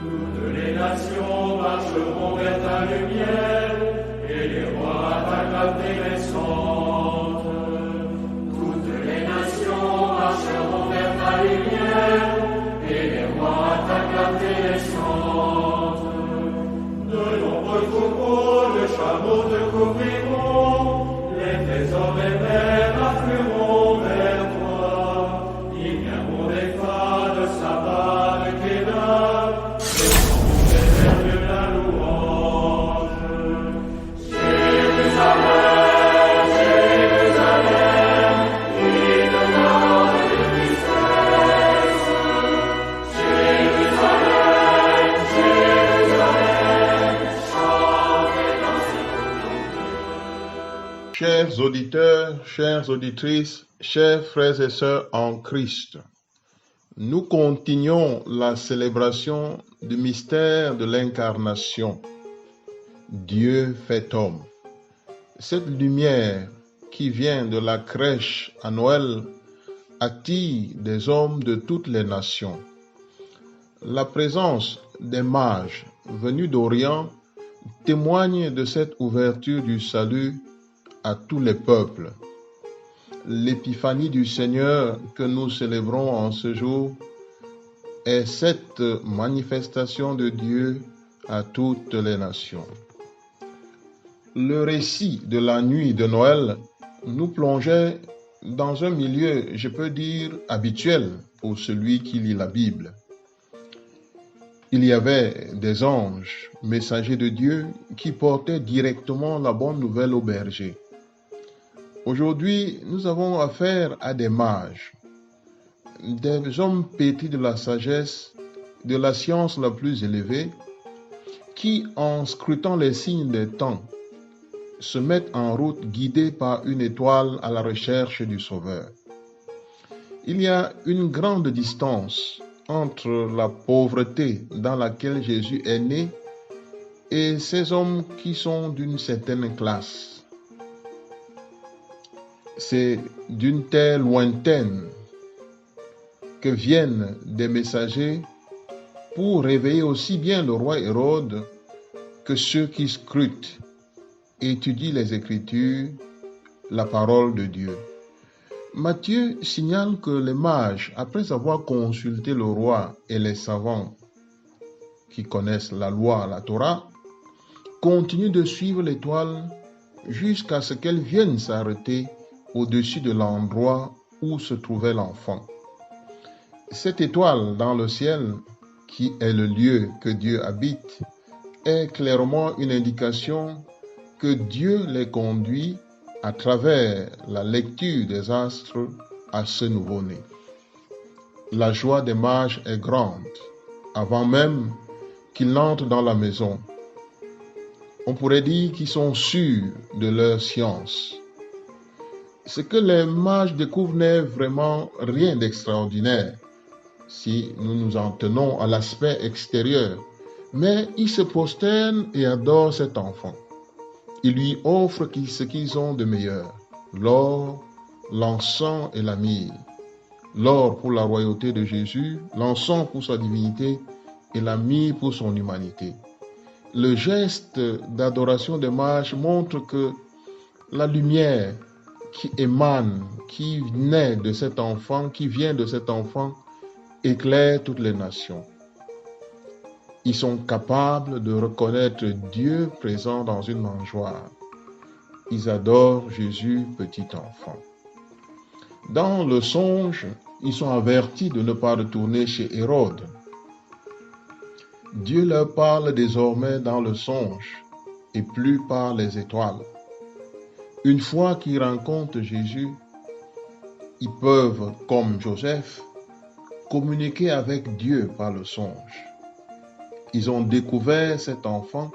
Toutes les nations marcheront vers ta lumière, et les rois à ta clarté naissante. Toutes les nations marcheront vers ta lumière, et les rois à ta clarté naissante. De nombreux troupeaux de chameaux te couvriront, les trésors des mers afflueront vers toi. Ils viendront des fades, Saba, de Kédar, et sont des airs de la louange. Jérusalem, Jérusalem, ville d'or et de tristesse. Jérusalem, Jérusalem, chante et danse pour ton Dieu. Chers auditeurs, chères auditrices, chers frères et sœurs en Christ, nous continuons la célébration du mystère de l'incarnation. Dieu fait homme. Cette lumière qui vient de la crèche à Noël attire des hommes de toutes les nations. La présence des mages venus d'Orient témoigne de cette ouverture du salut à tous les peuples. L'épiphanie du Seigneur que nous célébrons en ce jour est cette manifestation de Dieu à toutes les nations. Le récit de la nuit de Noël nous plongeait dans un milieu, je peux dire, habituel pour celui qui lit la Bible. Il y avait des anges, messagers de Dieu, qui portaient directement la bonne nouvelle aux bergers. Aujourd'hui, nous avons affaire à des mages, des hommes pétris de la sagesse, de la science la plus élevée, qui, en scrutant les signes des temps, se mettent en route guidés par une étoile à la recherche du Sauveur. Il y a une grande distance entre la pauvreté dans laquelle Jésus est né et ces hommes qui sont d'une certaine classe. C'est d'une terre lointaine que viennent des messagers pour réveiller aussi bien le roi Hérode que ceux qui scrutent, étudient les Écritures, la parole de Dieu. Matthieu signale que les mages, après avoir consulté le roi et les savants qui connaissent la loi, la Torah, continuent de suivre l'étoile jusqu'à ce qu'elle vienne s'arrêter au-dessus de l'endroit où se trouvait l'enfant. Cette étoile dans le ciel, qui est le lieu que Dieu habite, est clairement une indication que Dieu les conduit à travers la lecture des astres à ce nouveau-né. La joie des mages est grande, avant même qu'ils n'entrent dans la maison. On pourrait dire qu'ils sont sûrs de leur science. Ce que les mages découvrent n'est vraiment rien d'extraordinaire, si nous nous en tenons à l'aspect extérieur, mais ils se prosternent et adorent cet enfant. Ils lui offrent ce qu'ils ont de meilleur, l'or, l'encens et la myrrhe. L'or pour la royauté de Jésus, l'encens pour sa divinité et la myrrhe pour son humanité. Le geste d'adoration des mages montre que la lumière qui émane, qui naît de cet enfant, qui vient de cet enfant, éclaire toutes les nations. Ils sont capables de reconnaître Dieu présent dans une mangeoire. Ils adorent Jésus, petit enfant. Dans le songe, ils sont avertis de ne pas retourner chez Hérode. Dieu leur parle désormais dans le songe et plus par les étoiles. Une fois qu'ils rencontrent Jésus, ils peuvent, comme Joseph, communiquer avec Dieu par le songe. Ils ont découvert cet enfant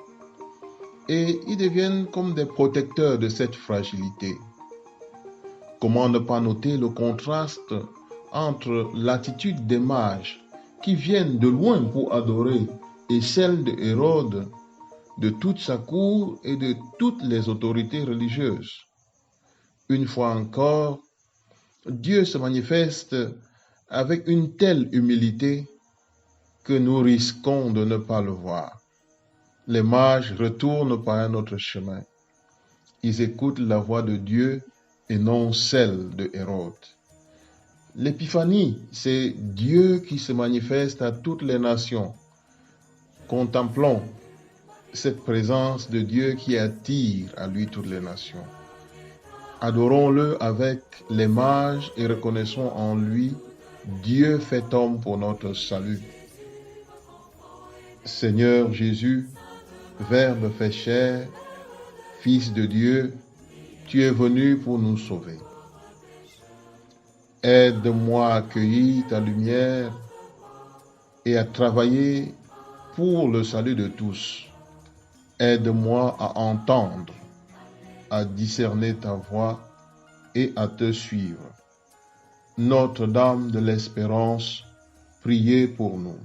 et ils deviennent comme des protecteurs de cette fragilité. Comment ne pas noter le contraste entre l'attitude des mages qui viennent de loin pour adorer et celle de Hérode, de toute sa cour et de toutes les autorités religieuses. Une fois encore, Dieu se manifeste avec une telle humilité que nous risquons de ne pas le voir. Les mages retournent par un autre chemin. Ils écoutent la voix de Dieu et non celle de Hérode. L'épiphanie, c'est Dieu qui se manifeste à toutes les nations. Contemplons cette présence de Dieu qui attire à lui toutes les nations. Adorons-le avec les mages et reconnaissons en lui Dieu fait homme pour notre salut. Seigneur Jésus, Verbe fait chair, Fils de Dieu, tu es venu pour nous sauver. Aide-moi à accueillir ta lumière et à travailler pour le salut de tous. Aide-moi à entendre, à discerner ta voix et à te suivre. Notre-Dame de l'Espérance, priez pour nous.